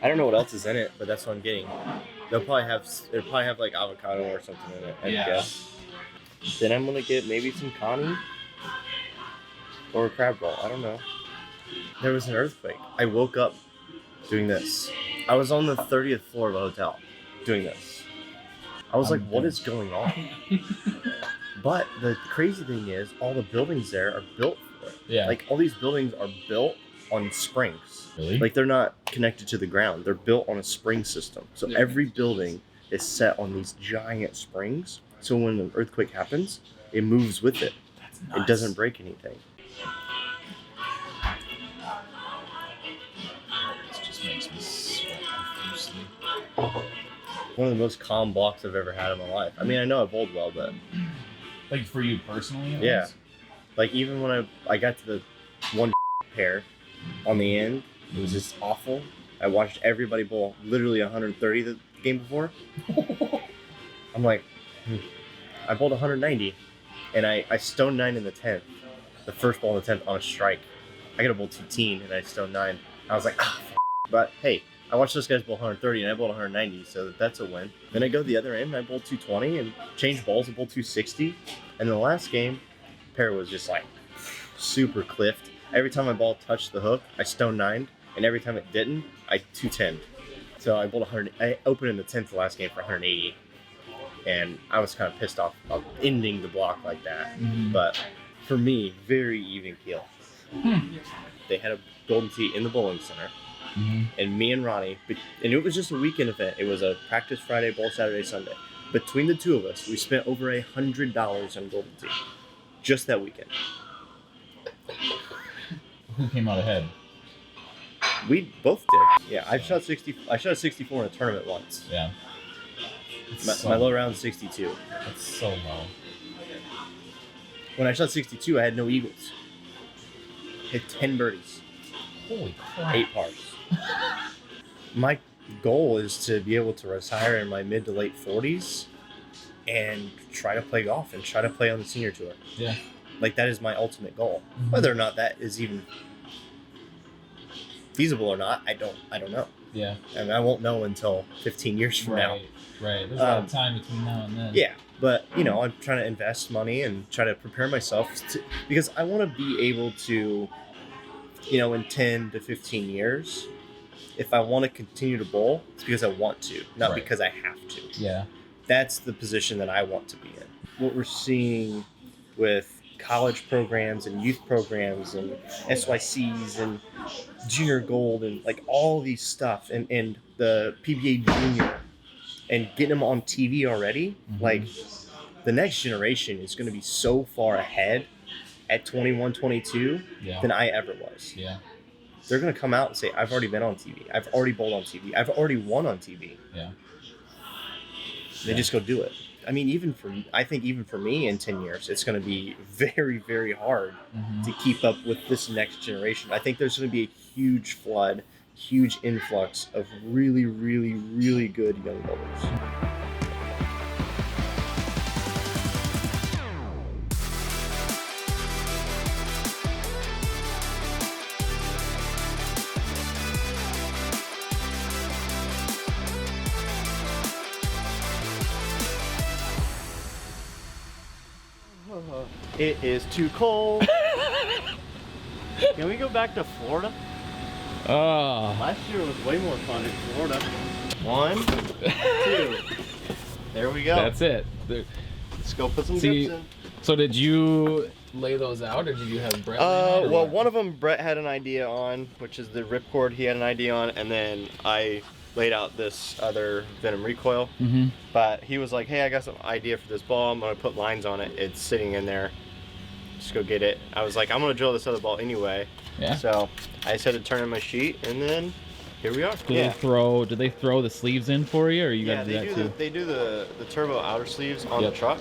I don't know what else is in it, but that's what I'm getting. It'll probably have like avocado or something in it, I guess. Then I'm gonna get maybe some connie or a crab roll. I don't know. There was an earthquake. I woke up doing this. I was on the 30th floor of a hotel doing this. I was like, what is going on? But the crazy thing is, all the buildings there are built for it. Yeah. Like, all these buildings are built on springs. Really? Like, they're not connected to the ground. They're built on a spring system. So every building is set on these giant springs. So when an earthquake happens, it moves with it. That's nuts. It doesn't break anything. This just makes me sweat profusely. One of the most calm blocks I've ever had in my life. I mean, I know I bowled well, but... Like for you personally? Yeah. Like even when I got to the one pair on the end, it was just awful. I watched everybody bowl literally 130 the game before. I'm like, I bowled 190, and I stone 9 in the 10th. The first ball in the 10th on a strike. I got to bowl 2-teen, and I stone 9. I was like, but hey, I watched those guys bowl 130, and I bowled 190, so that's a win. Then I go the other end, and I bowled 220, and changed balls and bowled 260. And the last game, pair was just like super cliffed. Every time my ball touched the hook, I stone 9'd, and every time it didn't, I 210'd. So I bowled 100. I opened in the 10th the last game for 180, and I was kind of pissed off about ending the block like that. Mm-hmm. But for me, very even keel. They had a golden tee in the bowling center, and me and Ronnie, and it was just a weekend event. It was a practice Friday, bowl Saturday, Sunday. Between the two of us, we spent over $100 on golden tee, just that weekend. Who came out ahead? We both did. Yeah, I shot 60. I shot 64 in a tournament once. Yeah. My low round 62. That's so low. When I shot 62, I had no eagles. Hit 10 birdies. Holy crap. 8 pars. My goal is to be able to retire in my mid to late 40s and try to play golf and try to play on the senior tour. Yeah. Like, that is my ultimate goal. Whether or not that is even feasible or not, I don't know. Yeah. And I won't know until 15 years from now. Right. There's a lot of time between now and then. Yeah. But, I'm trying to invest money and try to prepare myself because I want to be able to, in 10 to 15 years, if I want to continue to bowl, it's because I want to, not because I have to. Yeah. That's the position that I want to be in. What we're seeing with college programs and youth programs and SYCs and junior gold and like all these stuff and the PBA junior and getting them on TV already, like the next generation is going to be so far ahead at 21, 22 than I ever was. Yeah. They're going to come out and say, I've already been on TV. I've already bowled on TV. I've already won on TV. Yeah. They just go do it. I mean, I think even for me in 10 years, it's going to be very, very hard to keep up with this next generation. I think there's going to be a huge flood, huge influx of really, really, really good young bowlers. It is too cold. Can we go back to Florida? Oh. Last year was way more fun in Florida. 1, 2. There we go. That's it. Let's go put some dips in. So did you lay those out, or did you have Brett? Well, one of them Brett had an idea on, which is the ripcord. He had an idea on, and then I laid out this other Venom recoil. But he was like, "Hey, I got some idea for this ball. I'm gonna put lines on it. It's sitting in there. Just go get it." I was like, "I'm gonna drill this other ball anyway." Yeah. So I said to turn in my sheet, and then here we are. Did they throw the sleeves in for you, or you got to do that too? They do the turbo outer sleeves on the truck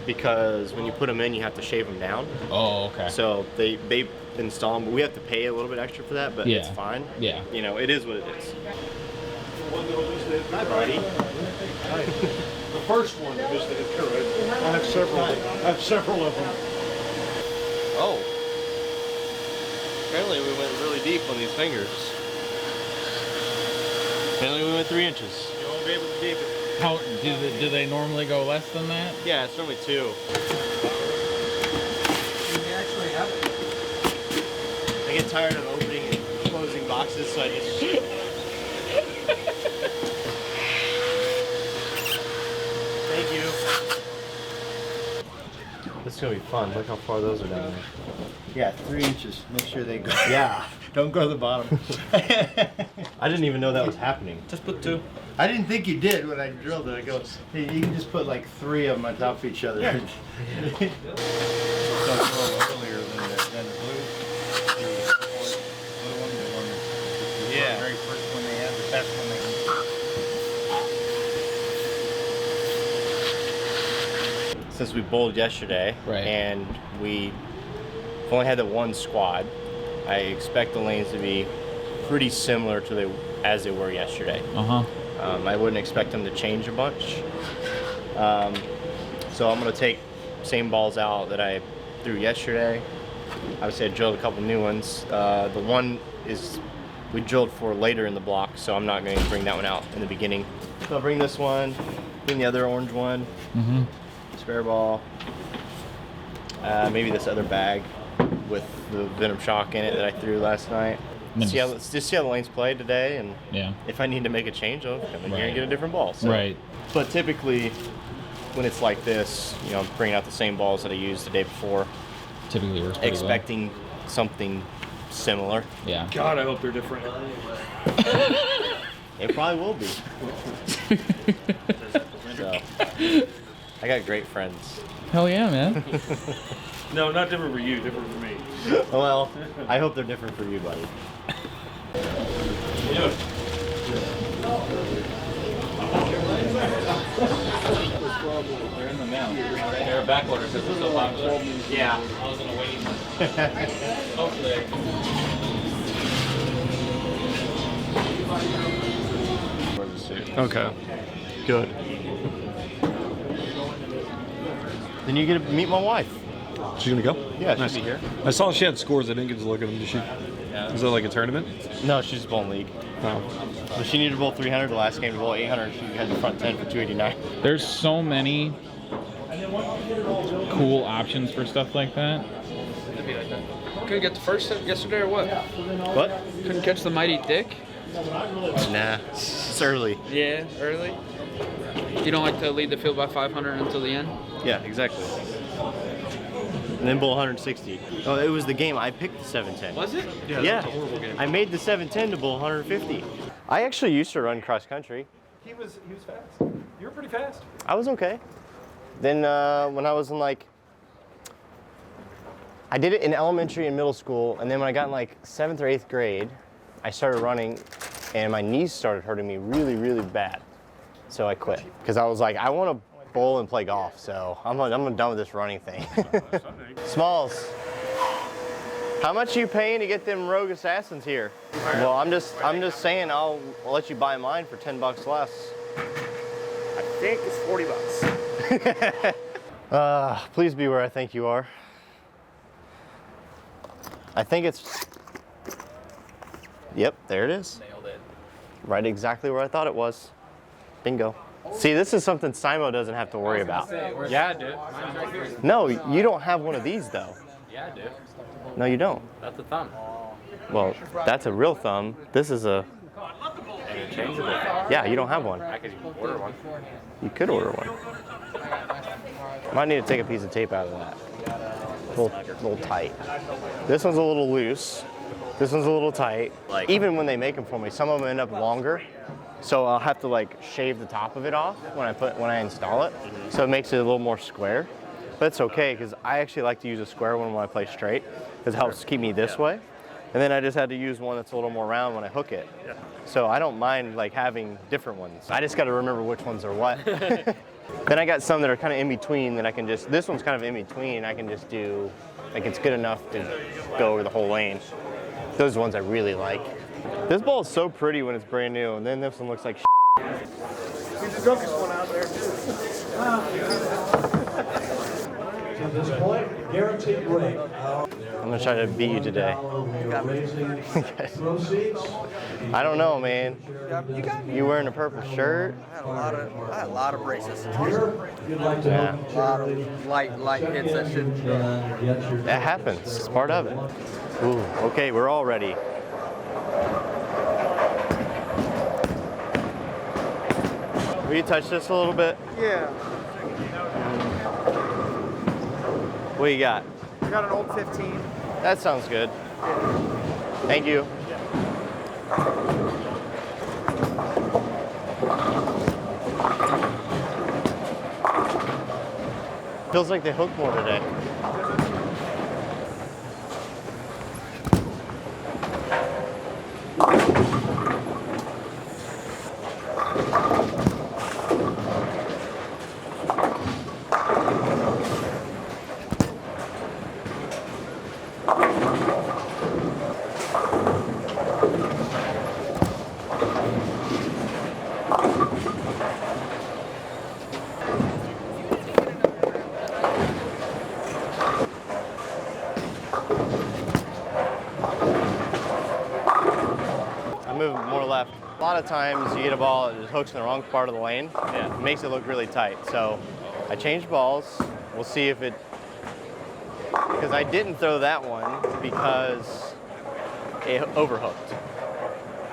because when you put them in, you have to shave them down. Oh, okay. So they install them, but we have to pay a little bit extra for that, but it's fine. Yeah. It is what it is. Hi, buddy. Hi. The first one is the current. I have several of them. Oh. Apparently we went really deep on these fingers. Apparently we went 3 inches. You won't be able to deep it. How do they normally go less than that? Yeah, it's normally 2. You actually have it. I get tired of opening and closing boxes, so I just... Thank you. This is gonna be fun. Look how far those are down there. Yeah, 3 inches. Make sure they go. Yeah. Don't go to the bottom. I didn't even know that was happening. Just put 2. I didn't think you did when I drilled it. I go, hey, you can just put like 3 of them on top of each other. Yeah. So it's a little earlier than the blue. The blue one, the one, Yeah. the very first one they had, the best one they had. Since we bowled yesterday, Right. and we only had the one squad, I expect the lanes to be pretty similar to as they were yesterday. I wouldn't expect them to change a bunch. So I'm gonna take same balls out that I threw yesterday. Obviously I drilled a couple new ones. The one is we drilled for later in the block, so I'm not going to bring that one out in the beginning. So I'll bring this one, bring the other orange one, spare ball, maybe this other bag with the Venom Shock in it that I threw last night. Then See how the lanes play today, and Yeah. if I need to make a change, I'll come in here Right. and get a different ball. So. Right. But typically, when it's like this, you know, I'm bringing out the same balls that I used the day before, Typically works pretty expecting something similar. well. Yeah. God, I hope they're different. It probably will be. So, I got great friends. Hell yeah, man. No, not different for you, different for me. Well, I hope they're different for you, buddy. They're in the mail. They're a back order because it's so popular. Yeah. I was in a waiting list. Hopefully. Okay. Good. Then you get to meet my wife. She's gonna go? Yeah, Nice. she'll be here. I saw she had scores. I didn't get to look at them. Did she? Is that like a tournament? No, she's bowling league. Oh. So she needed to bowl 300 the last game to bowl 800. She had the front 10 for 289. There's so many cool options for stuff like that. Couldn't get the first set yesterday or what? What? Couldn't catch the mighty dick? Nah, it's early. Yeah, early. You don't like to lead the field by 500 until the end? Yeah, exactly. And then bowl 160. Oh, it was the game. I picked the 710. Was it? Yeah. Yeah. That's a horrible game. I made the 710 to bowl 150. I actually used to run cross country. He was fast. You were pretty fast. I was okay. Then when I was in like, I did it in elementary and middle school, and then when I got in like 7th or 8th grade, I started running, and my knees started hurting me really, really bad. So I quit because I was like, I want to bowl and play golf, so I'm done with this running thing. Smalls, how much are you paying to get them rogue assassins here? Well, I'm just saying I'll let you buy mine for $10 less. I think it's 40 bucks. Please be where I think you are. I think it's, yep, there it is. Nailed it. Right exactly where I thought it was. Bingo. See, this is something Simo doesn't have to worry about. Yeah, I do. No, you don't have one of these though. Yeah, I do. No, you don't. That's a thumb. Well, that's a real thumb. This is a, Changeable. yeah, you don't have one. I could order one. You could order one. Might need to take a piece of tape out of that. A little tight. This one's a little loose. This one's a little tight. Even when they make them for me, some of them end up longer. So I'll have to like shave the top of it off when I install it. So it makes it a little more square. But it's okay because I actually like to use a square one when I play straight because it helps keep me this way. And then I just had to use one that's a little more round when I hook it. So I don't mind like having different ones. I just got to remember which ones are what. Then I got some that are kind of in between that I can just, this one's kind of in between. I can just do, like it's good enough to go over the whole lane. Those are the ones I really like. This ball is so pretty when it's brand new, and then this one looks like shit. He's the drunkest one out there, too. to this point, guaranteed rate. I'm gonna try to beat you today. Proceeds. I don't know, man. You got me. You wearing a purple shirt? I had a lot of braces. Here, you'd like to Yeah. help A lot of light hits that shouldn't. That happens. It's part of it. Ooh, okay, we're all ready. Will you touch this a little bit? Yeah. What you got? I got an old 15. That sounds good. Thank you. Feels like they hook more today. Move more left. A lot of times you get a ball that just hooks in the wrong part of the lane. Yeah. It makes it look really tight. So I changed balls. We'll see if it, because I didn't throw that one because it overhooked.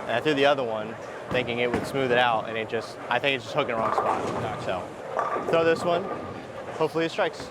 And I threw the other one thinking it would smooth it out, and I think it's just hooking the wrong spot. So throw this one. Hopefully it strikes.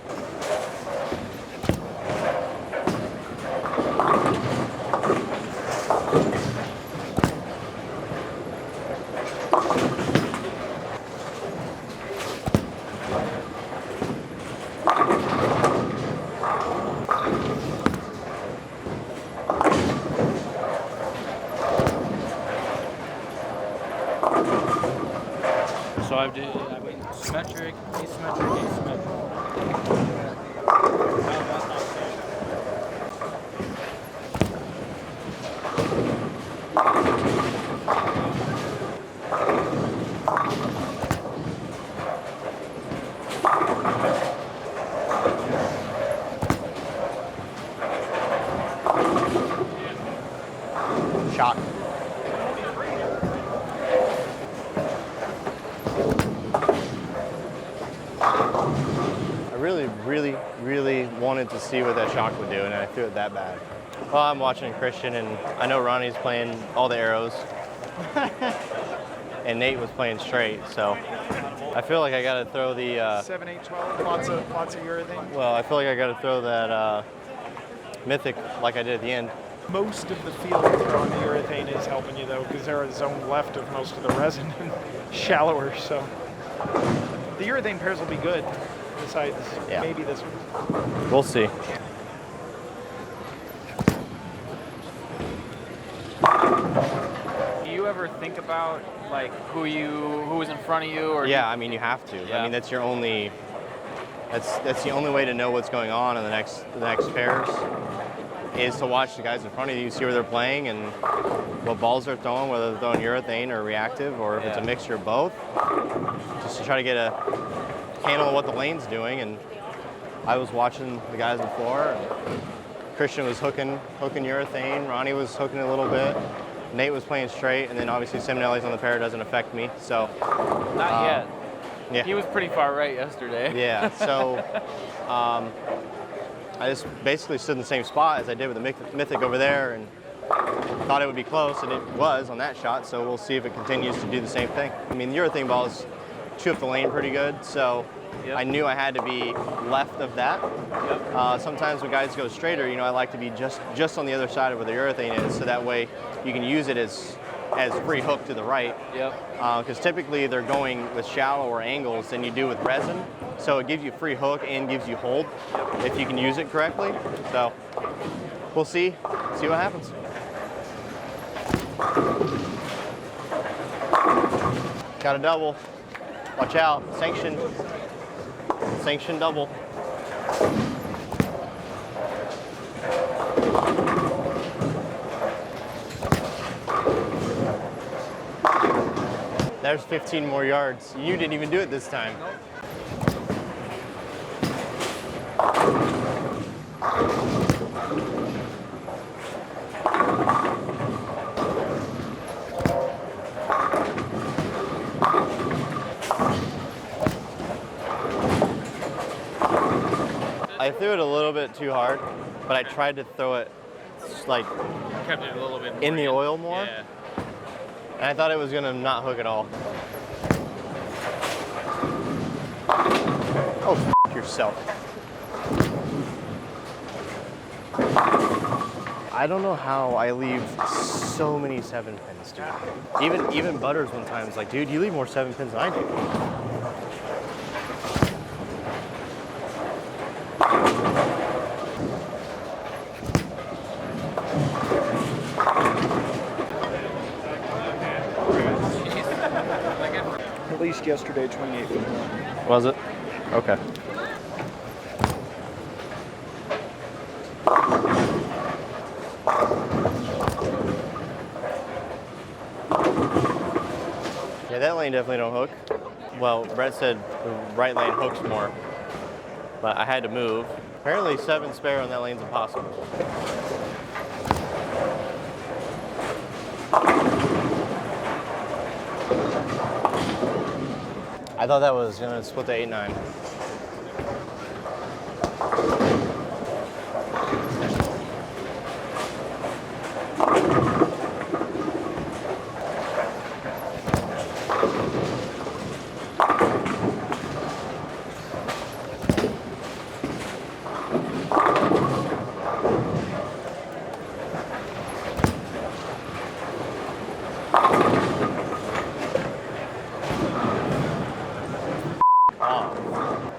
So I mean, symmetric, asymmetric, asymmetric. Shot. I really wanted to see what that shock would do, and I threw it that bad. Well, I'm watching Christian, and I know Ronnie's playing all the arrows, and Nate was playing straight, so I feel like I got to throw the 7, 8, 12. Lots of urethane. well, I feel like I got to throw that mythic like I did at the end. Most of the field on the urethane is helping you though, because they're a zone left of most of the resin and shallower. So the urethane pairs will be good. Besides maybe this one. We'll see. Do you ever think about like who was in front of you, or? Yeah, I mean you have to. Yeah. I mean that's your only. That's the only way to know what's going on in the next pairs, is to watch the guys in front of you, see where they're playing and what balls they're throwing, whether they're throwing urethane or reactive, or if it's a mixture of both, just to try to get a handle on what the lane's doing. And I was watching the guys before, and Christian was hooking urethane, Ronnie was hooking a little bit, Nate was playing straight, and then obviously Simonelli's on the pair doesn't affect me, so. Not yet. Yeah. He was pretty far right yesterday. Yeah, so I just basically stood in the same spot as I did with the Mythic over there, and thought it would be close, and it was on that shot, so we'll see if it continues to do the same thing. I mean, the urethane balls chew up the lane pretty good, so I knew I had to be left of that. Sometimes when guys go straighter, I like to be just on the other side of where the urethane is, so that way you can use it as free hook to the right. Because typically they're going with shallower angles than you do with resin, so it gives you free hook and gives you hold if you can use it correctly. So we'll see what happens. Got a double. Watch out. Sanction double. There's 15 more yards. You didn't even do it this time. Nope. I threw it a little bit too hard, but I tried to throw it like Kept it a little bit in the oil more, Yeah. and I thought it was gonna not hook at all. Oh, f yourself. I don't know how I leave so many 7 pins, dude. Even Butters one time was like, dude, you leave more 7 pins than I do. At least yesterday, 28 was one. Was it? Okay. Yeah, that lane definitely don't hook. Well, Brett said the right lane hooks more, but I had to move. Apparently 7 spare on that lane's impossible. I thought that was gonna split the 8-9.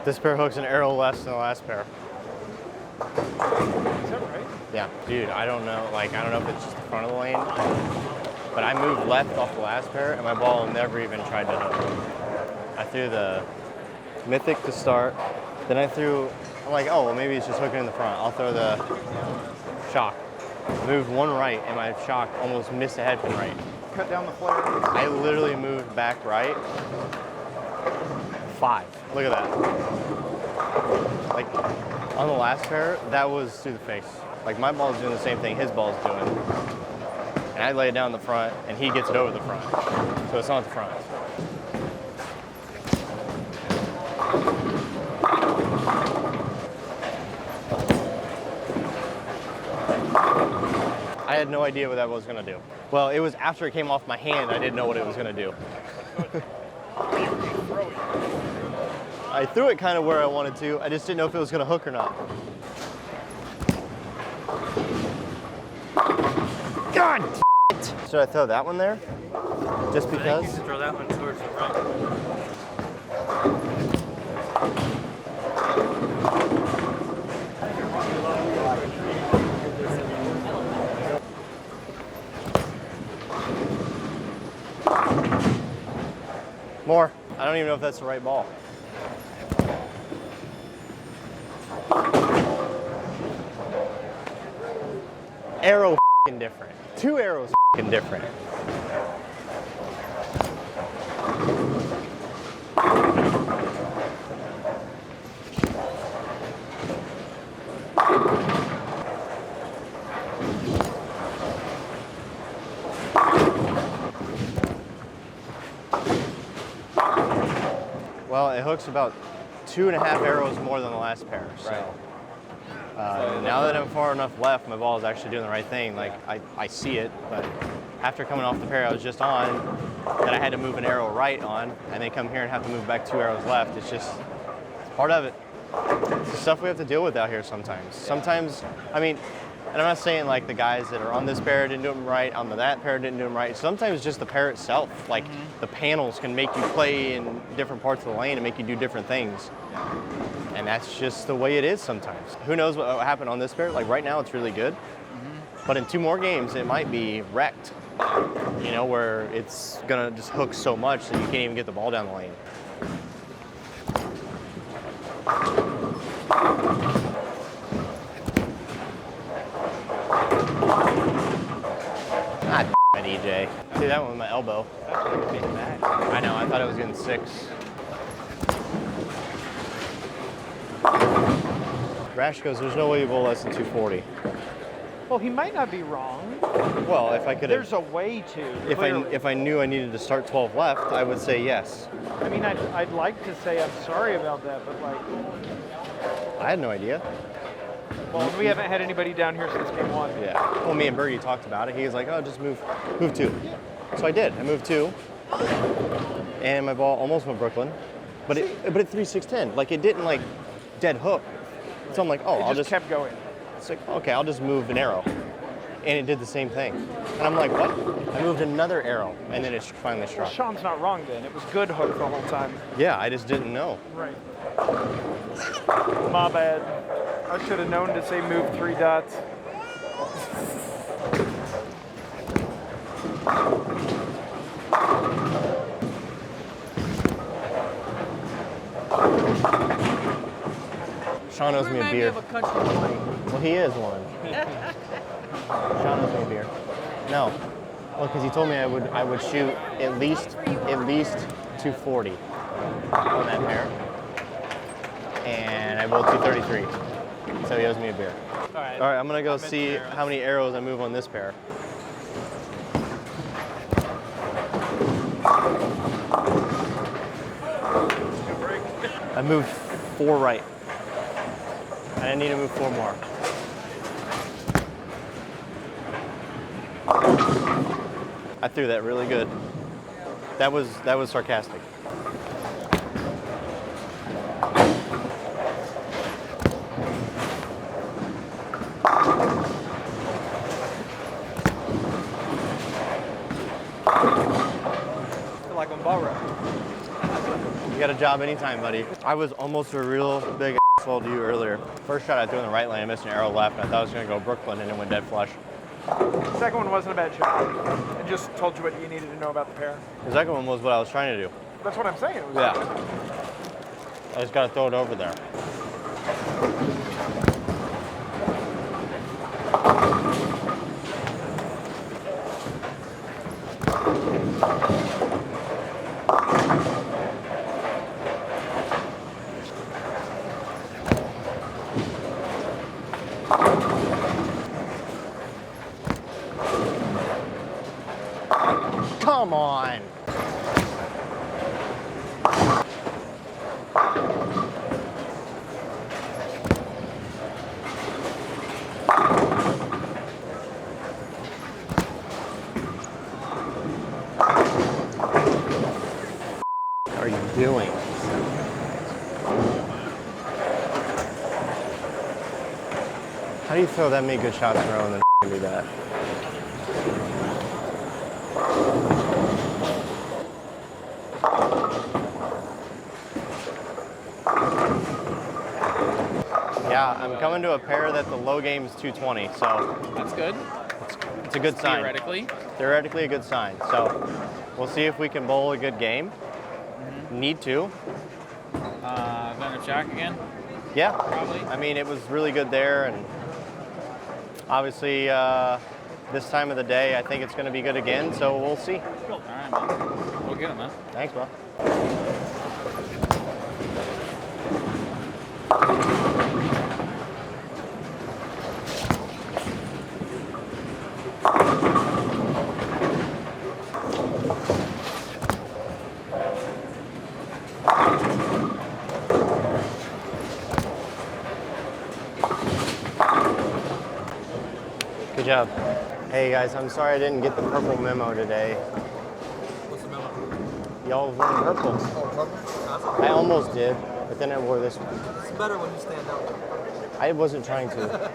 This pair hooks an arrow less than the last pair. Is that right? Yeah, dude, I don't know. Like, I don't know if it's just the front of the lane, but I moved left off the last pair, and my ball never even tried to hook. I threw the Mythic to start, then I'm like, oh, well, maybe it's just hooking in the front. I'll throw the Shock. Moved one right, and my Shock almost missed a headpin right. Cut down the flare. I literally moved back right 5. Look at that. Like, on the last pair, that was through the face. Like, my ball's doing the same thing his ball's doing. And I lay it down the front, and he gets it over the front. So it's not the front. I had no idea what that was gonna do. Well, it was after it came off my hand, I didn't know what it was gonna do. I threw it kind of where I wanted to. I just didn't know if it was going to hook or not. God damn it! Should I throw that one there? Just because? You should throw that one towards the right. More. I don't even know if that's the right ball. Arrow f***ing different. 2 arrows f***ing different. Well, it hooks about 2.5 arrows more than the last pair. So now that I'm far enough left, my ball is actually doing the right thing. Like, I see it, but after coming off the pair I was just on, that I had to move an arrow right on, and then come here and have to move back 2 arrows left. It's just part of it. It's the stuff we have to deal with out here sometimes. Sometimes, I mean, and I'm not saying like the guys that are on this pair didn't do them right, on that pair didn't do them right. Sometimes just the pair itself, like the panels can make you play in different parts of the lane and make you do different things. And that's just the way it is sometimes. Who knows what happened on this pair? Like right now it's really good, but in 2 more games it might be wrecked. You know, where it's gonna just hook so much that you can't even get the ball down the lane. Ah, damn it, EJ. See that one with my elbow. I know, I thought it was getting 6. Rash goes, there's no way you bowl less than 240. Well, he might not be wrong. Well, if I could have, There's a way to. if I knew I needed to start 12 left, I would say yes. I mean, I'd like to say I'm sorry about that, but like, I had no idea. well, we haven't had anybody down here since game 1. Yeah. Well, me and Bergie talked about it. He was like, oh, just move 2. So I did. I moved 2. And my ball almost went Brooklyn. But it 3-6-10. Like, it didn't, like, dead hook. So I'm like, oh, I'll just kept going. It's like, okay, I'll just move an arrow. And it did the same thing. And I'm like, what? I moved another arrow. And then it finally struck. Well, Sean's not wrong then. It was good hook the whole time. Yeah, I just didn't know. Right. My bad. I should have known to say move 3 dots. Sean owes me a beer. Well, he is one. Sean owes me a beer. No. Well, because he told me I would shoot at least 240 on that pair. And I bowled 233. So he owes me a beer. All right, I'm going to go see how many arrows I move on this pair. I moved 4 right. And I need to move 4 more. I threw that really good. That was sarcastic. Like on ball run. You got a job anytime, buddy. I was almost a real big asshole to you earlier. First shot I threw in the right lane, I missed an arrow left, and I thought I was going to go Brooklyn, and it went dead flush. The second one wasn't a bad shot. It just told you what you needed to know about the pair. The second one was what I was trying to do. That's what I'm saying. It was Yeah. I just got to throw it over there. Come on. What are you doing? How do you throw that many good shots in a row and then do that? Yeah, I'm coming to a pair that the low game is 220, so That's good. it's a good sign. Theoretically. Theoretically a good sign. So we'll see if we can bowl a good game. Need to. Going to Jack again? Yeah. Probably. I mean, it was really good there, and obviously this time of the day, I think it's going to be good again, so we'll see. All right, man. We'll get him, man. Thanks, bro. Good job. Hey guys, I'm sorry I didn't get the purple memo today. What's the memo? Y'all wore purple. Oh, purple? I almost did, but then I wore this one. It's better when you stand out. I wasn't trying to.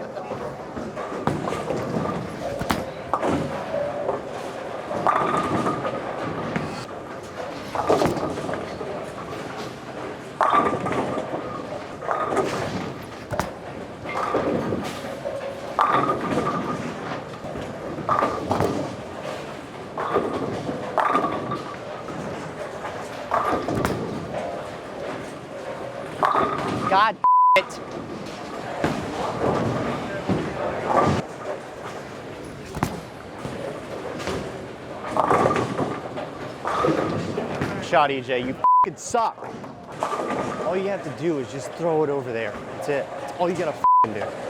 God it. Shot, EJ. You f***ing suck. All you have to do is just throw it over there. That's it. That's all you gotta do.